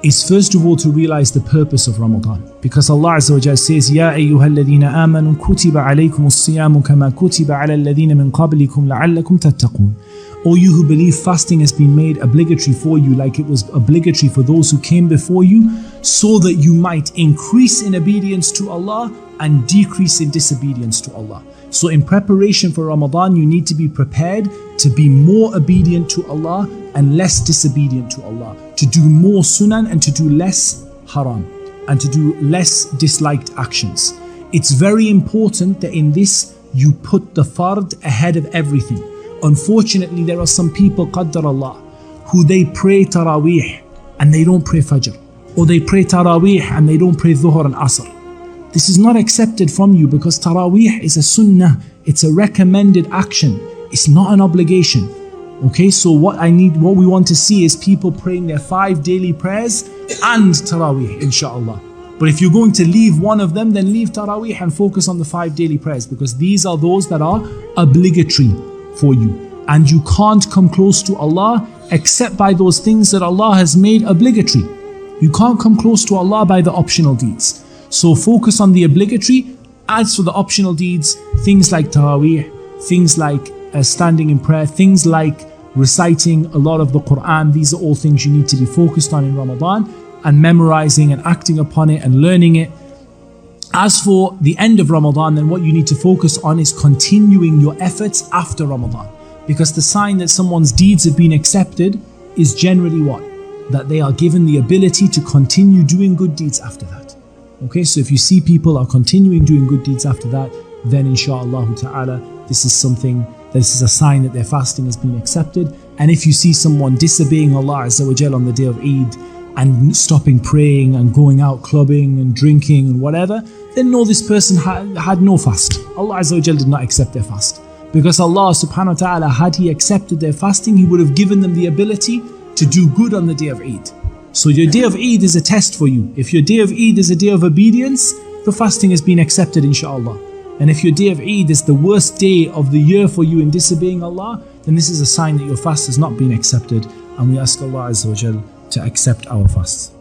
is first of all to realize the purpose of Ramadan. Because Allah Azza wa Jal says, Ya ayyuhalladhina amanu kutiba alaykumus siyamu kama kutiba ala alladhina min qablikum la'allakum tattaqun. O you who believe, fasting has been made obligatory for you like it was obligatory for those who came before you, so that you might increase in obedience to Allah and decrease in disobedience to Allah. So in preparation for Ramadan, you need to be prepared to be more obedient to Allah and less disobedient to Allah, to do more sunan and to do less haram, and to do less disliked actions. It's very important that in this you put the fard ahead of everything. Unfortunately, there are some people, qaddar Allah, who they pray Taraweeh and they don't pray Fajr, or they pray Taraweeh and they don't pray Dhuhr and Asr. This is not accepted from you, because Taraweeh is a sunnah, it's a recommended action, it's not an obligation. Okay, so what we want to see is people praying their 5 daily prayers and Taraweeh, inshallah. But if you're going to leave one of them, then leave Taraweeh and focus on the 5 daily prayers, because these are those that are obligatory for you. And you can't come close to Allah except by those things that Allah has made obligatory. You can't come close to Allah by the optional deeds. So focus on the obligatory. As for the optional deeds, things like Taraweeh, things like standing in prayer, things like reciting a lot of the Quran, these are all things you need to be focused on in Ramadan, and memorizing and acting upon it and learning it. As for the end of Ramadan, then what you need to focus on is continuing your efforts after Ramadan. Because the sign that someone's deeds have been accepted is generally what? That they are given the ability to continue doing good deeds after that. Okay, so if you see people are continuing doing good deeds after that, then inshallah ta'ala, this is a sign that their fasting has been accepted. And if you see someone disobeying Allah Azza wa Jal on the day of Eid and stopping praying and going out clubbing and drinking and whatever, then know this person had no fast. Allah Azza wa Jal did not accept their fast. Because Allah subhanahu wa ta'ala, had He accepted their fasting, He would have given them the ability to do good on the day of Eid. So your day of Eid is a test for you. If your day of Eid is a day of obedience, the fasting has been accepted inshallah. And if your day of Eid is the worst day of the year for you in disobeying Allah, then this is a sign that your fast has not been accepted. And we ask Allah Azza wa Jal to accept our fasts.